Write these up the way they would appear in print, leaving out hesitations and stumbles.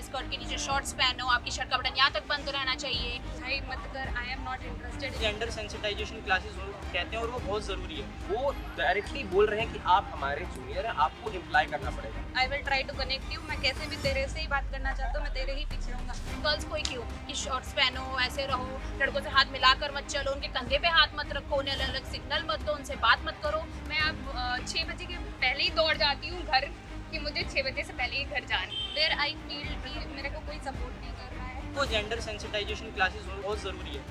Skirt के नीचे shorts पहनो, आपकी शर्ट का बटन यहाँ तक बंद रहना चाहिए। भाई मत कर, I am not interested. Gender sensitisation classes कहते हैं और वो बहुत ज़रूरी है। वो डायरेक्टली बोल रहे हैं कि आप हमारे जूनियर हैं, आपको इम्प्लाई करना पड़ेगा। I will try to connect you. मैं कैसे भी तेरे से ही बात करना चाहता हूँ, मैं तेरे ही पीछे रहूँगा। गर्ल्स को ही क्यों कि शॉर्ट्स पहनो, ऐसे रहो, लड़कों से हाथ मिलाकर मत चलो, उनके कंधे पे हाथ मत रखो, उन्हें अलग अलग सिग्नल मत दो, उनसे बात मत करो। मैं अब 6 बजे के पहले ही दौड़ जाती हूँ घर, कि मुझे 6 बजे से पहले ही घर जाना। देयर आई फील कि मेरे को कोई सपोर्ट नहीं कर रहा है। वो जेंडर सेंसिटाइजेशन क्लासेस बहुत ज़रूरी है।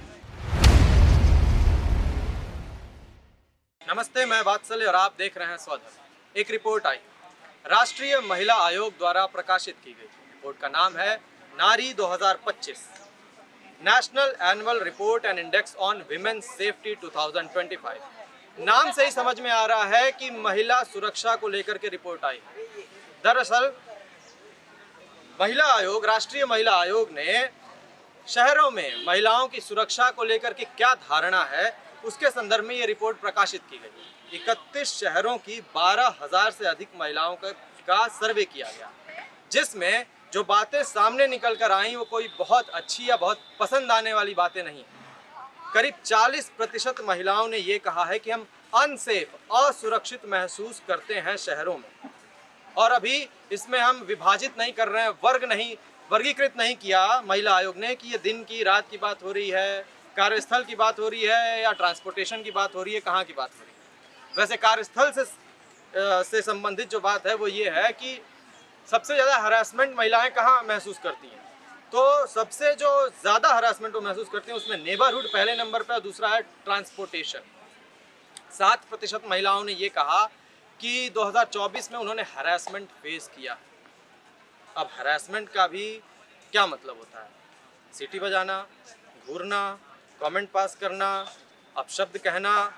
नमस्ते, मैं वात्सल्य और आप देख रहे हैं स्वधर्म। एक रिपोर्ट आई राष्ट्रीय महिला आयोग द्वारा प्रकाशित की गई। रिपोर्ट का नाम है नारी 2025 national annual report and index on women safety 2025। नाम से ही समझ में आ रहा है कि महिला सुरक्षा को लेकर के रिपोर्ट आई है। दरअसल महिला आयोग, राष्ट्रीय महिला आयोग ने शहरों में महिलाओं की सुरक्षा को लेकर के क्या धारणा है उसके संदर्भ में ये रिपोर्ट प्रकाशित की गई। 31 शहरों की 12,000 से अधिक महिलाओं का सर्वे किया गया, जिसमें जो बातें सामने निकल कर आई वो कोई बहुत अच्छी या बहुत पसंद आने वाली बातें नहीं है। करीब 40% महिलाओं ने ये कहा है कि हम अनसेफ, असुरक्षित महसूस करते हैं शहरों में। और अभी इसमें हम विभाजित नहीं कर रहे हैं, वर्गीकृत नहीं किया महिला आयोग ने कि ये दिन की रात की बात हो रही है, कार्यस्थल की बात हो रही है या ट्रांसपोर्टेशन की बात हो रही है, कहाँ की बात हो रही है। वैसे कार्यस्थल से संबंधित जो बात है वो ये है कि सबसे ज़्यादा हरासमेंट महिलाएं कहाँ महसूस करती हैं। तो सबसे जो ज़्यादा हरासमेंट वो महसूस करती हैं उसमें नेबरहुड पहले नंबर पर, दूसरा है ट्रांसपोर्टेशन। 7% महिलाओं ने ये कहा कि 2024 में उन्होंने हरासमेंट फेस किया। अब हरासमेंट का भी क्या मतलब होता है? सीटी बजाना, घूरना, कमेंट पास करना, अपशब्द कहना,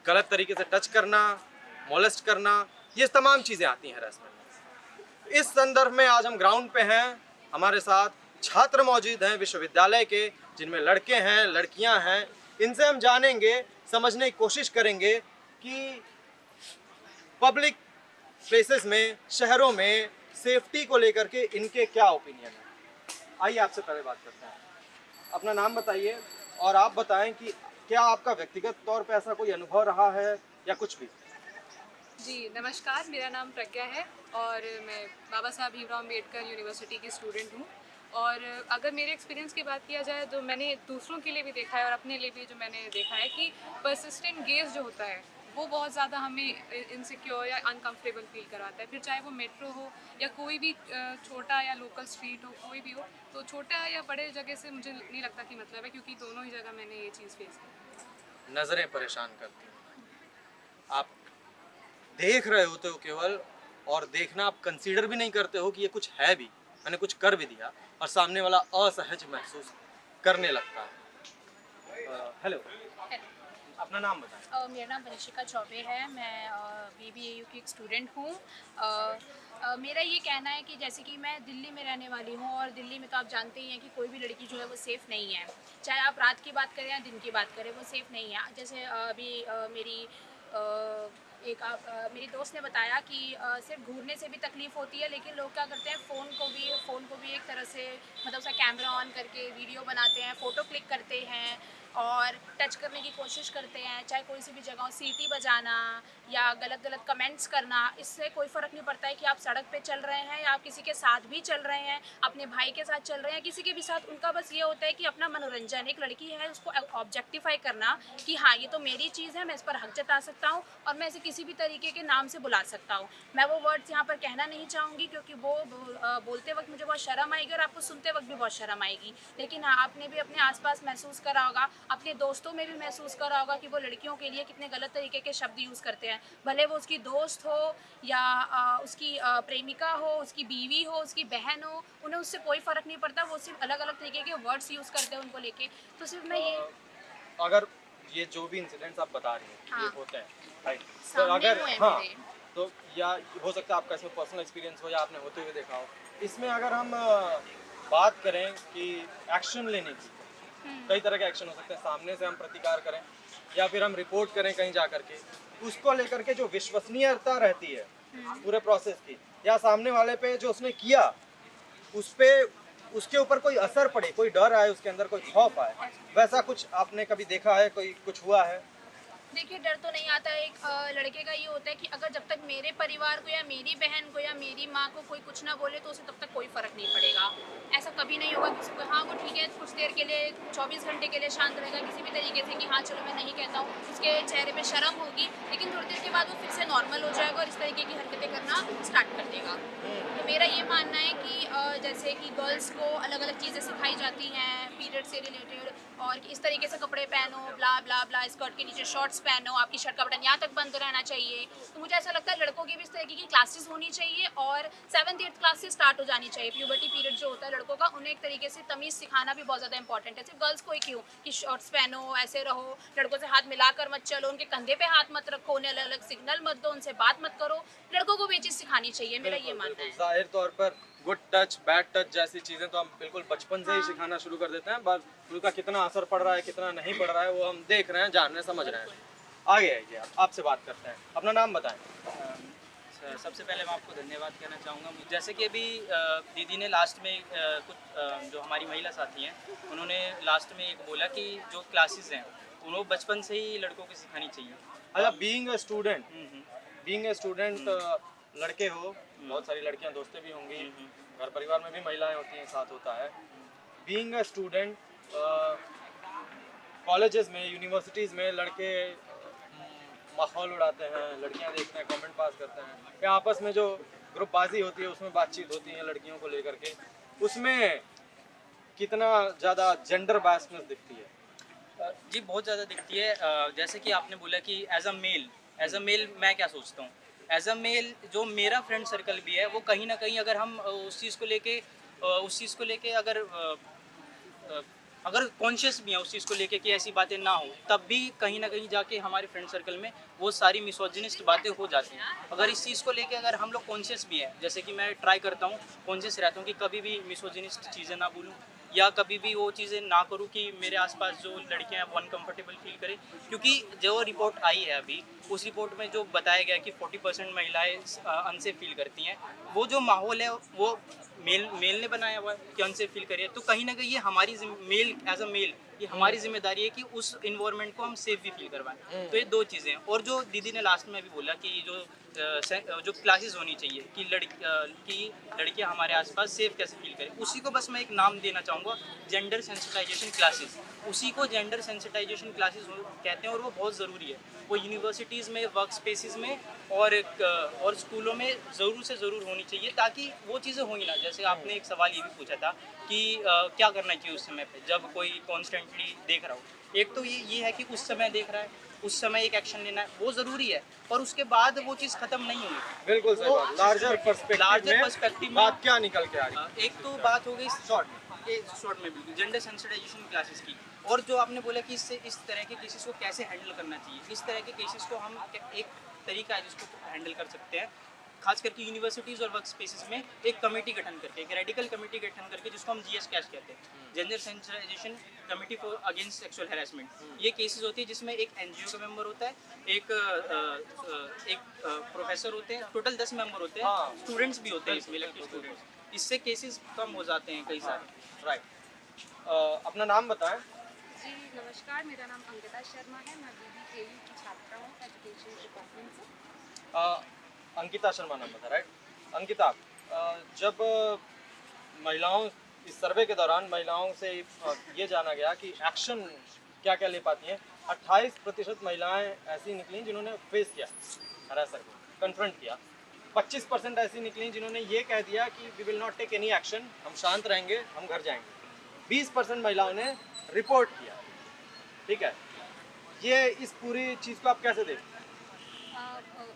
गलत तरीके से टच करना, मोलेस्ट करना, ये तमाम चीज़ें आती हैं हरासमेंट में। इस संदर्भ में आज हम ग्राउंड पे हैं, हमारे साथ छात्र मौजूद हैं विश्वविद्यालय के, जिनमें लड़के हैं, लड़कियां हैं। इनसे हम जानेंगे, समझने की कोशिश करेंगे कि पब्लिक प्लेसेस में, शहरों में सेफ्टी को लेकर के इनके क्या ओपिनियन है। आइए आपसे पहले बात करते हैं। अपना नाम बताइए और आप बताएं कि क्या आपका व्यक्तिगत तौर पे ऐसा कोई अनुभव रहा है या कुछ भी। जी नमस्कार, मेरा नाम प्रज्ञा है और मैं बाबा साहब भीमराव अम्बेडकर यूनिवर्सिटी की स्टूडेंट हूँ। और अगर मेरे एक्सपीरियंस की बात किया जाए तो मैंने दूसरों के लिए भी देखा है और अपने लिए भी जो मैंने देखा है कि परसिस्टेंट गेज जो होता है वो बहुत ज़्यादा हमें इनसिक्योर या अनकंफर्टेबल फील कराता है। फिर चाहे वो मेट्रो हो या कोई भी छोटा या लोकल स्ट्रीट हो, कोई भी हो, तो छोटा या बड़े जगह से मुझे नहीं लगता कि मतलब है, क्योंकि दोनों ही जगह मैंने ये चीज़ फेस की। नज़रें परेशान करती हैं, आप देख रहे होते हो केवल, और देखना आप कंसीडर भी नहीं करते हो कि ये कुछ है भी, मैंने कुछ कर भी दिया, और सामने वाला असहज महसूस करने लगता है। हेलो, अपना नाम बताएं। मेरा नाम वंशिका चौबे है, मैं BBAU की एक स्टूडेंट हूँ। मेरा ये कहना है कि जैसे कि मैं दिल्ली में रहने वाली हूँ और दिल्ली में तो आप जानते ही हैं कि कोई भी लड़की जो है वो सेफ़ नहीं है। चाहे आप रात की बात करें या दिन की बात करें, वो सेफ़ नहीं है। जैसे अभी मेरी दोस्त ने बताया कि सिर्फ घूरने से भी तकलीफ़ होती है, लेकिन लोग क्या करते हैं, फ़ोन को भी एक तरह से मतलब उसका कैमरा ऑन करके वीडियो बनाते हैं, फ़ोटो क्लिक करते हैं और टच करने की कोशिश करते हैं। चाहे कोई सी भी जगह सीटी बजाना या गलत गलत कमेंट्स करना, इससे कोई फ़र्क नहीं पड़ता है कि आप सड़क पे चल रहे हैं या आप किसी के साथ भी चल रहे हैं, अपने भाई के साथ चल रहे हैं, किसी के भी साथ। उनका बस ये होता है कि अपना मनोरंजन, एक लड़की है उसको ऑब्जेक्टिफाई करना कि हाँ ये तो मेरी चीज़ है, मैं इस पर हक जता सकता हूँ और मैं इसे किसी भी तरीके के नाम से बुला सकता हूँ। मैं वो वर्ड्स यहाँ पर कहना नहीं चाहूँगी क्योंकि वो बोलते वक्त मुझे बहुत शर्म आएगी और आपको सुनते वक्त भी बहुत शर्म आएगी। लेकिन हाँ, आपने भी अपने आसपास महसूस करा होगा, अपने दोस्तों में भी महसूस करा होगा कि वो लड़कियों के लिए कितने गलत तरीके के शब्द यूज़ करते हैं। भले वो उसकी दोस्त हो या उसकी प्रेमिका हो, उसकी बीवी हो, उसकी बहन हो, उन्हें उससे कोई फ़र्क नहीं पड़ता। वो सिर्फ अलग अलग तरीके के वर्ड्स यूज़ करते हैं उनको लेके। तो सिर्फ मैं ये अगर ये जो भी इंसिडेंट्स आप बता रही हैं, हाँ, ये होते हैं, राइट, तो सामने अगर हुए हाँ, मेरे। तो या हो सकता है आपका इसमें पर्सनल एक्सपीरियंस हो या आपने होते हुए देखा हो। इसमें अगर हम बात करें कि एक्शन लेने की, कई तरह के एक्शन हो सकते हैं। सामने से हम प्रतिकार करें या फिर हम रिपोर्ट करें कहीं जा करके, उसको लेकर के जो विश्वसनीयता रहती है पूरे प्रोसेस की, या सामने वाले पे जो उसने किया उस पे उसके ऊपर कोई असर पड़े, कोई डर आए उसके अंदर, कोई खौफ आए, वैसा कुछ आपने कभी देखा है, कोई कुछ हुआ है? देखिए, डर तो नहीं आता है। एक लड़के का ये होता है कि अगर जब तक मेरे परिवार को या मेरी बहन को या मेरी माँ को कोई कुछ ना बोले तो उसे तब तक कोई फ़र्क नहीं पड़ेगा। ऐसा कभी नहीं होगा किसी को, हाँ वो ठीक है कुछ देर के लिए 24 घंटे के लिए शांत रहेगा किसी भी तरीके से कि हाँ चलो मैं नहीं कहता हूँ, उसके चेहरे पे शर्म होगी, लेकिन थोड़ी देर के बाद वो फिर से नॉर्मल हो जाएगा और इस तरीके की हरकतें करना स्टार्ट कर देगा। तो मेरा ये मानना है कि जैसे कि गर्ल्स को अलग अलग चीज़ें सिखाई जाती हैं पीरियड से रिलेटेड, और कि इस तरीके से कपड़े पहनो, ब्ला ब्ला ब्ला, स्कर्ट के नीचे शॉर्ट्स पहनो, आपकी शर्ट का बटन यहाँ तक बंद रहना चाहिए। तो मुझे ऐसा लगता है लड़कों की भी इस तरीके की क्लासेस होनी चाहिए और 7th 8th क्लास से स्टार्ट हो जानी चाहिए। प्यूबर्टी पीरियड जो होता है लड़कों का, उन्हें एक तरीके से तमीज़ सिखाना भी बहुत ज़्यादा इंपॉर्टेंट है। सिर्फ गर्ल्स को ही क्यों कि शॉर्ट्स पहनो, ऐसे रहो, लड़कों से हाथ मिलाकर मत चलो, उनके कंधे पे हाथ मत रखो, उन्हें अलग अलग सिग्नल मत दो, उनसे बात मत करो। लड़कों को भी ये चीज़ सिखानी चाहिए, मेरा ये मानना है। जाहिर तौर पर गुड टच, बैड टच जैसी चीज़ें तो हम बिल्कुल बचपन से ही सिखाना शुरू कर देते हैं, बस उनका कितना असर पड़ रहा है कितना नहीं पड़ रहा है वो हम देख रहे हैं, जान रहे हैं, समझ रहे हैं। आगे आइए, आपसे बात करते हैं, अपना नाम बताएं। सबसे पहले मैं आपको धन्यवाद कहना चाहूँगा। जैसे कि अभी दीदी ने लास्ट में कुछ जो हमारी महिला साथी हैं उन्होंने लास्ट में एक बोला कि जो क्लासेस हैं उनको बचपन से ही लड़कों को सिखानी चाहिए। अच्छा, बीइंग अ स्टूडेंट, लड़के हो, बहुत सारी लड़कियां दोस्तें भी होंगी, घर परिवार में भी महिलाएं होती हैं, साथ होता है। बीइंग अ स्टूडेंट, कॉलेजेस में, यूनिवर्सिटीज़ में लड़के माहौल उड़ाते हैं, लड़कियां देखते हैं, कमेंट पास करते हैं, या आपस में जो ग्रुपबाजी होती है उसमें बातचीत होती है लड़कियों को लेकर के, उसमें कितना ज़्यादा जेंडर बायसनेस दिखती है? जी बहुत ज़्यादा दिखती है। जैसे कि आपने बोला कि एज अ मेल मैं क्या सोचता हूँ, एज अ मेल जो मेरा फ्रेंड सर्कल भी है वो कहीं ना कहीं अगर हम उस चीज़ को लेके अगर कॉन्शियस भी है उस चीज़ को लेके कि ऐसी बातें ना हो, तब भी कहीं ना कहीं जाके हमारे फ्रेंड सर्कल में वो सारी मिसोजिनिस्ट बातें हो जाती हैं। अगर इस चीज़ को लेके अगर हम लोग कॉन्शियस भी हैं, जैसे कि मैं ट्राई करता हूँ, कॉन्शियस रहता हूँ कि कभी भी मिसोजिनिस्ट चीज़ें ना बोलूँ या कभी भी वो चीज़ें ना करूँ कि मेरे आसपास जो लड़कियां हैं वो अनकम्फर्टेबल फील करें। क्योंकि जो रिपोर्ट आई है अभी, उस रिपोर्ट में जो बताया गया कि 40% महिलाएं अनसेफ फील करती हैं, वो जो माहौल है वो मेल ने बनाया हुआ है कि अनसेफ फील करिए। तो कहीं ना कहीं ये हमारी मेल एज अ मेल ये हमारी जिम्मेदारी है कि उस इन्वायरमेंट को हम सेफ भी फील करवाएं। तो ये दो चीज़ें हैं। और जो दीदी ने लास्ट में भी बोला कि जो क्लासेस होनी चाहिए कि लड़कियां हमारे आसपास सेफ कैसे फील करें, उसी को बस मैं एक नाम देना चाहूँगा, जेंडर सेंसिटाइजेशन क्लासेस। उसी को जेंडर सेंसिटाइजेशन क्लासेस कहते हैं और वो बहुत ज़रूरी है। वो यूनिवर्सिटीज़ में, वर्क स्पेसिस में और स्कूलों में ज़रूर से ज़रूर होनी चाहिए, ताकि वो चीज़ें हो ही ना। जैसे आपने एक सवाल ये भी पूछा था कि क्या करना चाहिए उस समय पे जब कोई कॉन्स्टेंटली देख रहा हो। एक तो ये है कि उस समय देख रहा है, उस समय एक एक्शन लेना है, वो ज़रूरी है, पर उसके बाद वो चीज़ ख़त्म नहीं हुई। बिल्कुल सही बात। लार्जर पर्सपेक्टिव में बात क्या निकल के आ रही? एक तो बात हो गई शॉर्ट में बिल्कुल जेंडर सेंसिटाइजेशन क्लासेस की। और जो आपने बोला कि इससे इस तरह के केसेस को कैसे हैंडल करना चाहिए, इस तरह के केसेस को हम एक तरीका है जिसको हैंडल कर सकते हैं, खास करके यूनिवर्सिटीज़ और वर्क स्पेसिस में एक कमेटी गठन करके, एक रेडिकल कमेटी गठन करके, जिसको हम GS कैश कहते हैं, gender sensitisation committee for against sexual harassment. ये केसेस होती है जिसमें एक NGO का मेंबर होता है, एक प्रोफेसर होते हैं, टोटल 10 मेंबर होते हैं, स्टूडेंट्स भी होते हैं इसमें, इलेक्टेड स्टूडेंट्स। इससे केसेस कम हो जाते हैं कई सारे। राइट, अपना नाम बताएं। जी नमस्कार, मेरा नाम अंकिता शर्मा है। मैं BBKU की छात्रा हूँ एजुकेशन डिपार्टमेंट से। अंकिता शर्मा नाम बता। राइट अंकिता, जब महिलाओं, इस सर्वे के दौरान महिलाओं से ये जाना गया कि एक्शन क्या क्या ले पाती हैं, 28% महिलाएं ऐसी निकली जिन्होंने फेस किया हरासर को, कन्फ्रंट किया। 25% ऐसी निकली जिन्होंने ये कह दिया कि we will not take any action, हम शांत रहेंगे, हम घर जाएंगे। 20% महिलाओं ने रिपोर्ट किया। ठीक है, ये इस पूरी चीज़ को आप कैसे देखते हैं?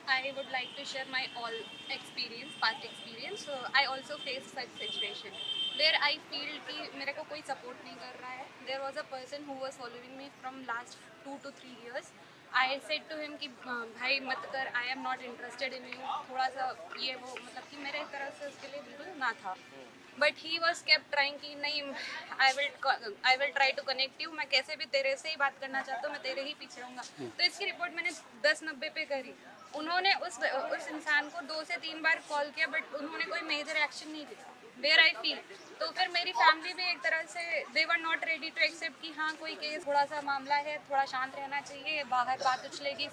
I would like to share my past experience. I also faced such situation where I feel कि मेरे को कोई support नहीं कर रहा है. There was a person who was following me from last 2 to 3 years. I said to him कि भाई मत कर, I am not interested in you. थोड़ा सा ये वो मतलब कि मेरे तरफ से उसके लिए बिल्कुल ना था. But he was kept trying कि नहीं, I will try to connect you, मैं कैसे भी तेरे से ही बात करना चाहता हूँ, मैं तेरे ही पीछे रहूँगा. तो इसकी रिपोर्ट मैंने 10-90 पे करी उन्होंने उस इंसान को 2 से 3 बार कॉल किया बट उन्होंने कोई मेजर एक्शन नहीं लिया वेयर आई फील। तो फिर मेरी फैमिली भी एक तरह से they were not ready to accept कि हाँ कोई केस थोड़ा सा मामला है, थोड़ा शांत रहना चाहिए, बाहर बात उछलेगी,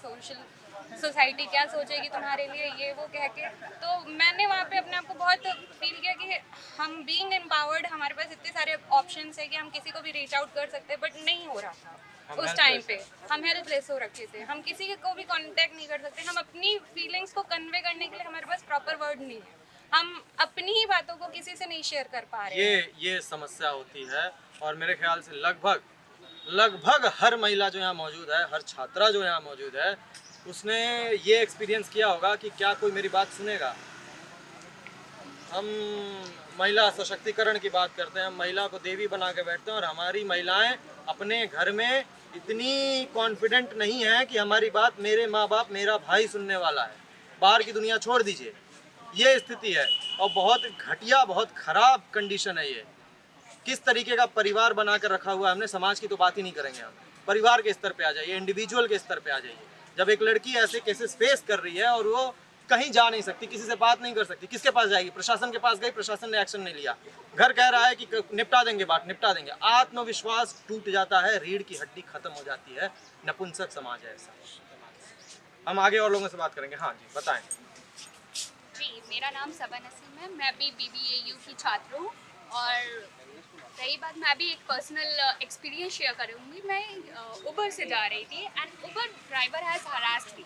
सोसाइटी क्या सोचेगी तुम्हारे लिए, ये वो कह के। तो मैंने वहाँ पे अपने आप को बहुत फील किया कि हम बीइंग एम्पावर्ड, हमारे पास इतने सारे ऑप्शंस है कि हम किसी को भी रीच आउट कर सकते हैं, बट नहीं हो रहा था उस टाइम पे। हम हेल्पलेस हो रखे थे, हम किसी को भी कांटेक्ट नहीं कर सकते, हम अपनी फीलिंग्स को कन्वे करने के लिए हमारे पास प्रॉपर वर्ड नहीं है, हम अपनी ही बातों को किसी से नहीं शेयर कर पा रहे हैं। ये समस्या होती है और मेरे ख्याल से लगभग हर महिला जो यहाँ मौजूद है, हर छात्रा जो यहाँ मौजूद है, उसने ये एक्सपीरियंस किया होगा कि क्या कोई मेरी बात सुनेगा। हम महिला सशक्तिकरण की बात करते हैं, हम महिला को देवी बना के बैठते हैं और हमारी महिलाएं अपने घर में इतनी कॉन्फिडेंट नहीं है कि हमारी बात मेरे माँ बाप, मेरा भाई सुनने वाला है। बाहर की दुनिया छोड़ दीजिए, ये स्थिति है और बहुत घटिया, बहुत खराब कंडीशन है ये। किस तरीके का परिवार बना कर रखा हुआ है हमने, समाज की तो बात ही नहीं करेंगे हम, परिवार के स्तर पे आ जाइए, इंडिविजुअल के स्तर पे आ जाइए। जब एक लड़की ऐसे केसेस फेस कर रही है और वो कहीं जा नहीं सकती, किसी से बात नहीं कर सकती, किसके पास जाएगी? प्रशासन के पास गई, प्रशासन ने एक्शन नहीं लिया, घर कह रहा है कि निपटा देंगे बात, निपटा देंगे, आत्मविश्वास टूट जाता है, रीढ़ की हड्डी खत्म हो जाती है। नपुंसक समाज है ऐसा। हम आगे और लोगों से बात करेंगे। हाँ जी, बताएं। जी, मेरा नाम सबा नसीम है, मैं भी BBAU की छात्र हूँ। और रही बात, मैं भी एक पर्सनल एक्सपीरियंस शेयर करूँगी। मैं उबर से जा रही थी and Uber driver has harassed me.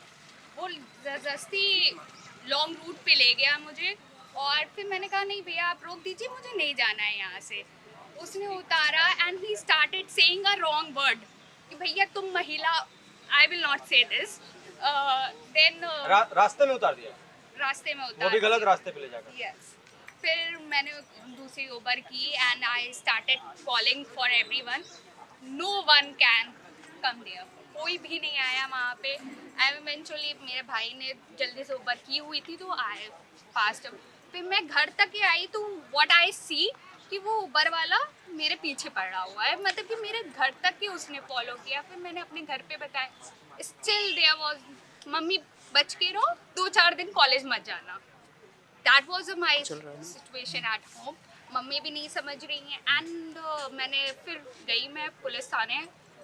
वो ज़बरदस्ती लॉन्ग रूट पे ले गया मुझे और फिर मैंने कहा नहीं भैया आप रोक दीजिए, मुझे नहीं जाना है यहाँ से। उसने उतारा and he started saying a wrong word कि भैया तुम महिला, आई विल नॉट से दिस। देन रास्ते में उतार दिया, रास्ते में उतार, वो भी गलत रास्ते पे ले जाकर। यस। फिर मैंने दूसरी उबर की and I started calling for everyone, no one can come there, कोई भी नहीं आया वहाँ पे। इवेंचुअली मेरे भाई ने जल्दी से उबर की हुई थी तो आए फास्ट। फिर मैं घर तक ही आई तो व्हाट आई सी कि वो उबर वाला मेरे पीछे पड़ा हुआ है, मतलब कि मेरे घर तक ही उसने फॉलो किया। फिर मैंने अपने घर पे बताया, स्टिल देयर वाज, मम्मी बच के रहो, 2-4 दिन कॉलेज मत जाना। That was my situation at home. Mummy भी नहीं समझ रही हैं एंड मैंने फिर गई मैं पुलिस थाने,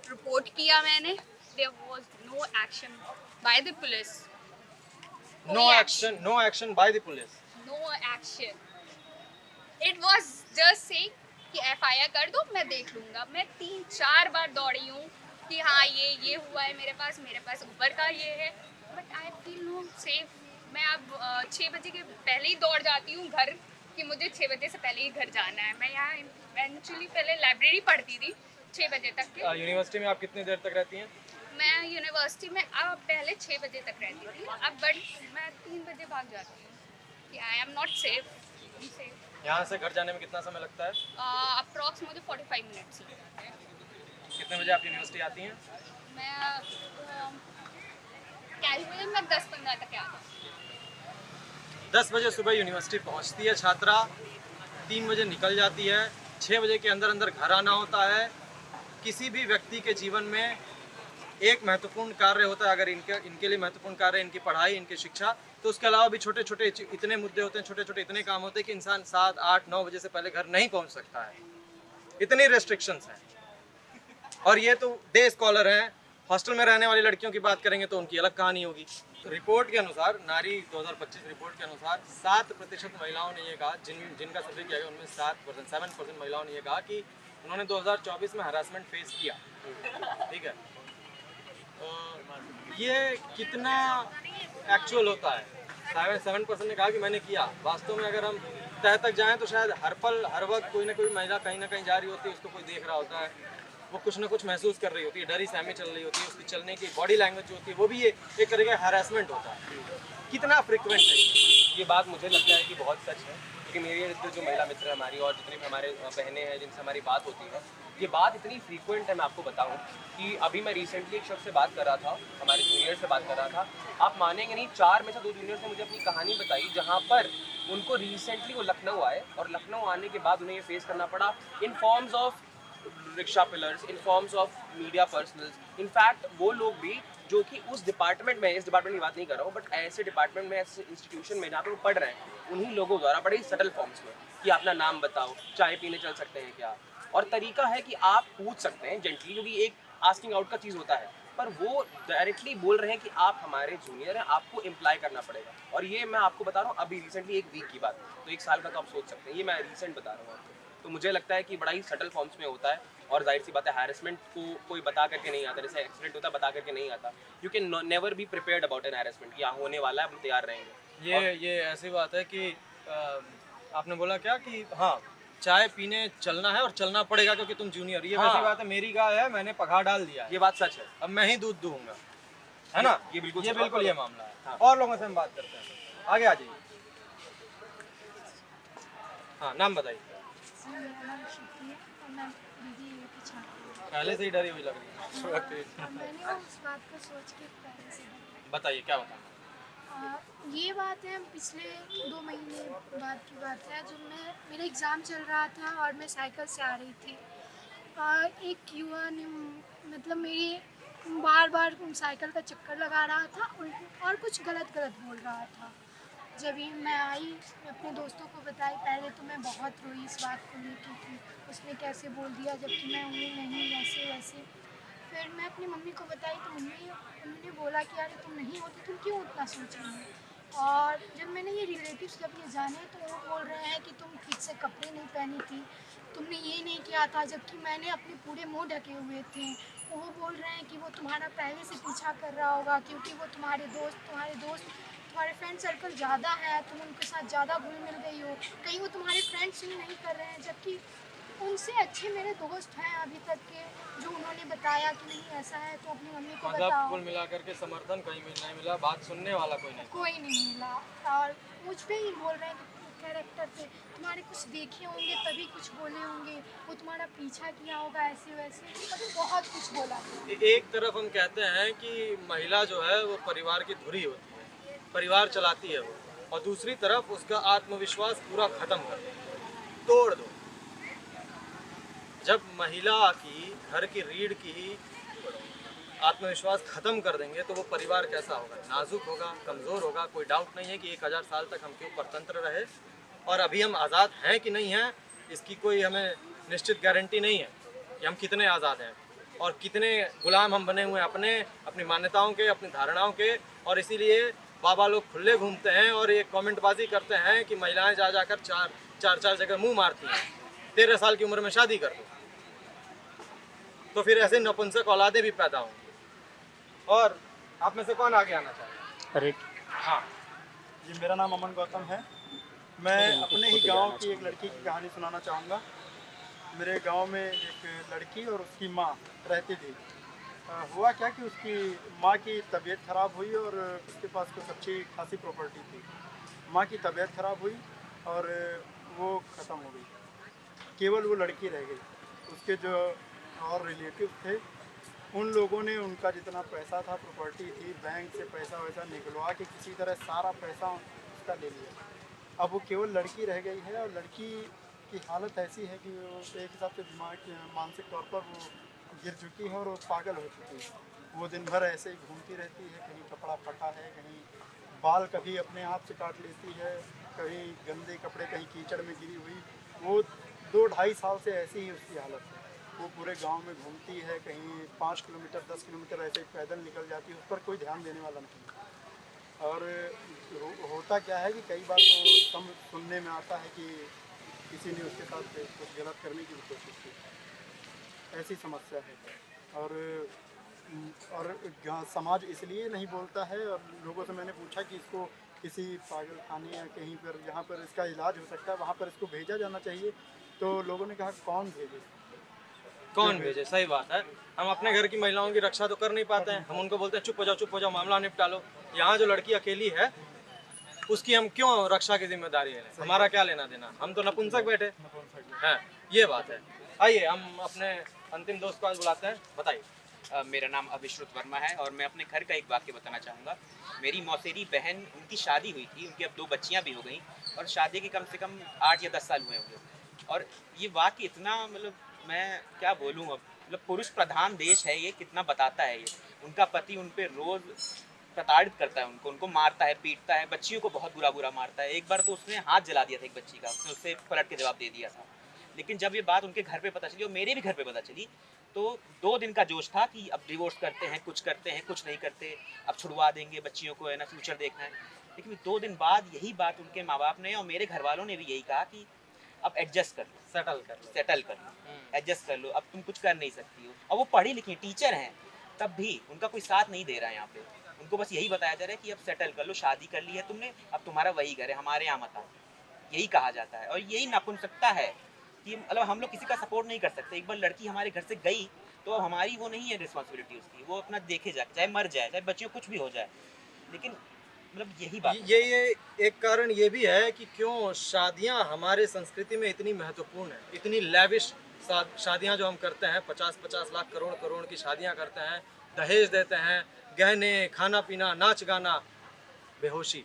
रिपोर्ट किया मैंने। There was no action by the police. No action by the police. No action. It was just say कि FIR कर दो, मैं देख लूँगा। मैं 3-4 बार दौड़ी हूँ कि हाँ ये हुआ है मेरे पास उबर का ये है, but I feel no safe. मैं अब 6 बजे के पहले ही दौड़ जाती हूँ घर कि मुझे 6 बजे से पहले ही घर जाना है। मैं यहाँ इवेंचुअली पहले लाइब्रेरी पढ़ती थी 6 बजे तक के। यूनिवर्सिटी में आप कितनी देर तक रहती हैं? मैं यूनिवर्सिटी में अब पहले 6 बजे तक रहती थी, अब बट मैं 3 बजे भाग जाती हूँ कि आई एम नॉट सेफ। यहाँ से घर जाने में कितना समय लगता है? अप्रॉक्स मुझे 45 मिनट्स लगते हैं। कितने बजे आप यूनिवर्सिटी आती हैं? मैं कैलकुलेट मैं 10-15 तक आ जाती हूँ। 10 बजे सुबह यूनिवर्सिटी पहुँचती है छात्रा, 3 बजे निकल जाती है, 6 बजे के अंदर अंदर घर आना होता है। किसी भी व्यक्ति के जीवन में एक महत्वपूर्ण कार्य होता है, अगर इनके लिए महत्वपूर्ण कार्य है इनकी पढ़ाई, इनकी शिक्षा, तो उसके अलावा भी छोटे छोटे इतने मुद्दे होते हैं, छोटे छोटे इतने काम होते हैं कि इंसान 7, 8, 9 बजे से पहले घर नहीं पहुंच सकता है। इतनी रेस्ट्रिक्शंस हैं। और ये तो डे स्कॉलर हैं। हॉस्टल में रहने वाली लड़कियों की बात करेंगे तो उनकी अलग कहानी होगी। रिपोर्ट के अनुसार, नारी 2025 रिपोर्ट के अनुसार 7% महिलाओं ने ये कहा, जिनका सर्वे किया गया उनमें 7% महिलाओं ने ये कहा कि उन्होंने 2024 में हरासमेंट फेस किया। ठीक है, ये कितना एक्चुअल होता है? 7% ने कहा कि मैंने किया। वास्तव में अगर हम तह तक जाएं तो शायद हर पल हर वक्त कोई ना कोई महिला कहीं ना कहीं जा रही होती है, उसको कोई देख रहा होता है, वो कुछ ना कुछ महसूस कर रही होती है, डरी सहमी चल रही होती है, उसकी चलने की बॉडी लैंग्वेज जो होती है वो भी एक तरह का हैरेसमेंट होता है। कितना फ्रिक्वेंट है ये बात? मुझे लगता है कि बहुत सच है, क्योंकि मेरी जो महिला मित्र है हमारी और जितनी भी हमारे बहनें हैं जिनसे हमारी बात होती है, ये बात इतनी फ्रीक्वेंट है। मैं आपको बताऊं कि अभी मैं रिसेंटली एक शख्स से बात कर रहा था, हमारे जूनियर से बात कर रहा था। आप मानेंगे नहीं, 4 में से 2 जूनियर ने मुझे अपनी कहानी बताई जहाँ पर उनको रिसेंटली वो लखनऊ आए और लखनऊ आने के बाद उन्हें ये फेस करना पड़ा in forms of rickshaw pullers, in forms of media personnels. In fact वो लोग भी जो कि उस डिपार्टमेंट में, इस डिपार्टमेंट की बात नहीं कर रहा हूँ, बट ऐसे डिपार्टमेंट में, ऐसे इंस्टीट्यूशन में जहाँ पे वो पढ़ रहे हैं, उन्हीं लोगों द्वारा बड़े ही सटल फॉर्म्स में कि अपना नाम बताओ, चाय पीने चल सकते हैं क्या, और तरीका है कि आप पूछ सकते हैं जेंटली, क्योंकि एक आस्किंग आउट का चीज़ होता है, पर वो डायरेक्टली बोल रहे हैं कि आप हमारे जूनियर हैं, आपको इम्प्लाई करना पड़ेगा। और ये मैं आपको बता रहा हूँ अभी रिसेंटली, एक वीक की बात, तो एक साल का तो आप सोच सकते हैं, ये मैं रिसेंट बता रहा हूँ आपको। तो मुझे लगता है कि बड़ा ही सटल फॉर्म्स में होता है, और जाहिर सी बात है हैरेसमेंट को कोई बता करके नहीं आता, जैसे एक्सीडेंट होता है बता करके नहीं आता। You can never be prepared about an harassment, कि होने वाला है, हम तैयार रहेंगे। ये ऐसी बात है कि आपने बोला क्या कि हाँ चाय पीने चलना है और चलना पड़ेगा क्योंकि तुम जूनियर, ये हाँ। वैसी बात है। मेरी गाय है, मैंने पगार डाल दिया है, ये बात सच है। अब मैं ही दूध दूंगा, है ना। ये बिल्कुल ये सच बात है। ये मामला है। हाँ। और लोगों से हम बात करते हैं, आगे आ जाइए। हाँ, नाम बताइए। मेरा नाम श्रुति है और मैं दीदी की छात्र हूँ। पहले से ही डरी हुई लग रही है। मैंने वो उस बात को सोच के पहले से डरी। बताइए क्या बताना। ये बात है पिछले 2 महीने बाद की बात है, जब मेरा एग्ज़ाम चल रहा था और मैं साइकिल से आ रही थी। एक युवा ने मतलब मेरी बार बार साइकिल का चक्कर लगा रहा था और कुछ गलत बोल रहा था। जब ही मैं आई, मैं अपने दोस्तों को बताई, पहले तो मैं बहुत रोई इस बात को लेकर कि उसने कैसे बोल दिया जबकि मैं हूँ नहीं, वैसे। फिर मैं अपनी मम्मी को बताई तो उन्होंने बोला कि यार तुम नहीं होती, तुम क्यों उतना सोच रही हो। और जब मैंने ये रिलेटिव्स जब ये जाने तो वो बोल रहे हैं कि तुम ठीक से कपड़े नहीं पहनी थी, तुमने ये नहीं किया था, जबकि मैंने अपने पूरे मुंह ढके हुए थे। वो बोल रहे हैं कि वो तुम्हारा पहले से पीछा कर रहा होगा क्योंकि वो तुम्हारे तुम्हारे फ्रेंड सर्कल ज़्यादा है, तुम उनके साथ ज़्यादा घुल मिल गई हो, कहीं वो तुम्हारे फ्रेंड्स ही नहीं कर रहे हैं। जबकि उनसे अच्छे मेरे दोस्त हैं अभी तक के, जो उन्होंने बताया कि नहीं ऐसा है तो अपनी मम्मी को मतलब बताओ। कुल मिलाकर के समर्थन कहीं नहीं मिला, बात सुनने वाला कोई नहीं मिला और मुझ पे ही बोल रहे हैं कि कैरेक्टर पे तुम्हारे कुछ देखे होंगे तभी कुछ बोले होंगे, वो तुम्हारा पीछा किया होगा ऐसे वैसे, मतलब बहुत कुछ बोला। एक तरफ हम कहते हैं कि महिला जो है वो परिवार की धुरी होती है, परिवार चलाती है वो, और दूसरी तरफ उसका आत्मविश्वास पूरा खत्म कर दो, तोड़ दो। जब महिला की घर की रीढ़ की ही आत्मविश्वास खत्म कर देंगे तो वो परिवार कैसा होगा, नाजुक होगा, कमज़ोर होगा। कोई डाउट नहीं है कि 1000 साल तक हम क्यों परतंत्र रहे और अभी हम आज़ाद हैं कि नहीं हैं, इसकी कोई हमें निश्चित गारंटी नहीं है कि हम कितने आज़ाद हैं और कितने गुलाम हम बने हुए हैं अपनी मान्यताओं के, अपनी धारणाओं के। और इसीलिए बाबा लोग खुले घूमते हैं और ये कमेंटबाजी करते हैं कि महिलाएं जा जाकर चार जगह मुंह मारती हैं, 13 साल की उम्र में शादी कर दो, तो फिर ऐसे नपुंसक औलादे भी पैदा होंगी। और आप में से कौन आगे आना चाहेगा? अरे हाँ जी, मेरा नाम अमन गौतम है। मैं अपने ही गांव की एक लड़की की कहानी सुनाना चाहूँगा। मेरे गांव में एक लड़की और उसकी माँ रहती थी। हुआ क्या कि उसकी माँ की तबीयत ख़राब हुई और उसके पास कुछ अच्छी खासी प्रॉपर्टी थी। माँ की तबीयत ख़राब हुई और वो ख़त्म हो गई, केवल वो लड़की रह गई। उसके जो और रिलेटिव थे उन लोगों ने उनका जितना पैसा था, प्रॉपर्टी थी, बैंक से पैसा वैसा निकलवा के किसी तरह सारा पैसा उसका ले लिया। अब वो केवल लड़की रह गई है और लड़की की हालत ऐसी है कि वो एक हिसाब से मानसिक तौर पर वो गिर चुकी है और वो पागल हो चुकी है। वो दिन भर ऐसे ही घूमती रहती है, कहीं कपड़ा फटा है, कहीं बाल कभी अपने हाथ से काट लेती है, कहीं गंदे कपड़े, कहीं कीचड़ में गिरी हुई। वो 2-2.5 साल से ऐसी ही उसकी हालत है। वो पूरे गांव में घूमती है, कहीं 5 किलोमीटर 10 किलोमीटर ऐसे पैदल निकल जाती है, उस पर कोई ध्यान देने वाला नहीं। और होता क्या है कि कई बार तो सुनने में आता है कि किसी ने उसके साथ कुछ गलत करने की भी कोशिश की, ऐसी समस्या है। और समाज इसलिए नहीं बोलता है। और लोगों से मैंने पूछा कि इसको किसी पागल खाने या कहीं पर जहाँ पर इसका इलाज हो सकता है वहाँ पर इसको भेजा जाना चाहिए, तो लोगों ने कहा कौन भेजे। सही बात है। हम अपने घर की महिलाओं की रक्षा तो कर नहीं पाते हैं, हम उनको बोलते हैं चुप हो जाओ, मामला निपटा लो। यहाँ जो लड़की अकेली है उसकी हम क्यों रक्षा की जिम्मेदारी है, हमारा क्या लेना देना, हम तो नपुंसक बैठे हैं। ये बात है। आइए हम अपने अंतिम दोस्त को आज बुलाते हैं, बताइए। मेरा नाम अभिश्रुत वर्मा है और मैं अपने घर का एक वाक्य बताना चाहूँगा। मेरी मौसेरी बहन, उनकी शादी हुई थी, उनकी अब 2 बच्चियाँ भी हो गई और शादी के कम से कम 8 या 10 साल हुए होंगे। और ये वाक्य इतना, मतलब मैं क्या बोलूँ अब, मतलब पुरुष प्रधान देश है ये, कितना बताता है ये। उनका पति उन पर रोज़ प्रताड़ित करता है, उनको मारता है, पीटता है, बच्चियों को बहुत बुरा मारता है। एक बार तो उसने हाथ जला दिया था एक बच्ची का, उसने उससे पलट के जवाब दे दिया था। लेकिन जब ये बात उनके घर पे पता चली और मेरे भी घर पे पता चली, तो 2 दिन का जोश था कि अब डिवोर्स करते हैं, कुछ नहीं करते, अब छुड़वा देंगे, बच्चियों को है ना फ्यूचर देखना है। लेकिन 2 दिन बाद यही बात उनके माँ बाप ने और मेरे घर वालों ने भी यही कहा कि अब एडजस्ट कर लो, सेटल कर लो, एडजस्ट कर लो, अब तुम कुछ कर नहीं सकती हो। और वो पढ़ी लिखी टीचर हैं, तब भी उनका कोई साथ नहीं दे रहा है यहाँ पे। उनको बस यही बताया जा रहा है कि अब सेटल कर लो, शादी कर ली है तुमने, अब तुम्हारा वही घर है, हमारे यहाँ मत आओ, यही कहा जाता है। और यही नपुंसकता है कि मतलब हम लोग किसी का सपोर्ट नहीं कर सकते। एक बार लड़की हमारे घर से गई तो अब हमारी वो नहीं है रिस्पॉन्सिबिलिटी उसकी, वो अपना देखे जाए, चाहे मर जाए, चाहे बच्चियों को कुछ भी हो जाए। लेकिन मतलब यही बात ये एक कारण ये भी है कि क्यों शादियां हमारे संस्कृति में इतनी महत्वपूर्ण है, इतनी लैविश शादियां जो हम करते हैं, 50-50 लाख करोड़ की शादियां करते हैं, दहेज देते हैं, गहने, खाना पीना, नाच गाना, बेहोशी,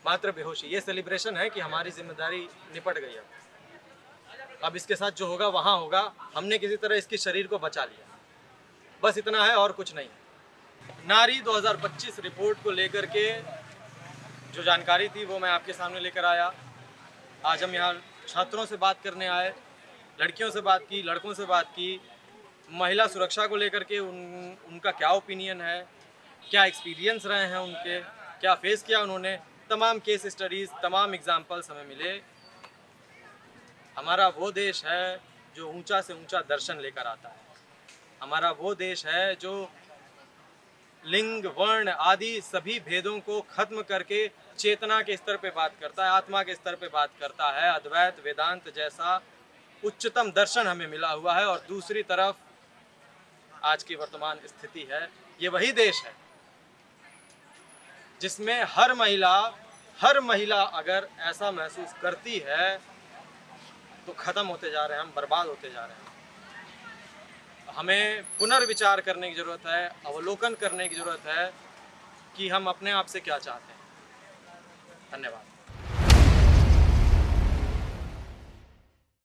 मात्र बेहोशी। ये सेलिब्रेशन है कि हमारी जिम्मेदारी निपट गई है, अब इसके साथ जो होगा वहाँ होगा, हमने किसी तरह इसके शरीर को बचा लिया, बस इतना है और कुछ नहीं। नारी 2025 रिपोर्ट को लेकर के जो जानकारी थी वो मैं आपके सामने लेकर आया। आज हम यहाँ छात्रों से बात करने आए, लड़कियों से बात की, लड़कों से बात की, महिला सुरक्षा को लेकर के उनका क्या ओपिनियन है, क्या एक्सपीरियंस रहे हैं उनके, क्या फेस किया उन्होंने, तमाम केस स्टडीज़, तमाम एग्जाम्पल्स हमें मिले। हमारा वो देश है जो ऊंचा से ऊंचा दर्शन लेकर आता है, हमारा वो देश है जो लिंग, वर्ण आदि सभी भेदों को खत्म करके चेतना के स्तर पे बात करता है, आत्मा के स्तर पे बात करता है। अद्वैत वेदांत जैसा उच्चतम दर्शन हमें मिला हुआ है। और दूसरी तरफ आज की वर्तमान स्थिति है, ये वही देश है जिसमें हर महिला अगर ऐसा महसूस करती है तो ख़त्म होते जा रहे हैं हम, बर्बाद होते जा रहे हैं। हमें पुनर्विचार करने की ज़रूरत है, अवलोकन करने की ज़रूरत है कि हम अपने आप से क्या चाहते हैं। धन्यवाद।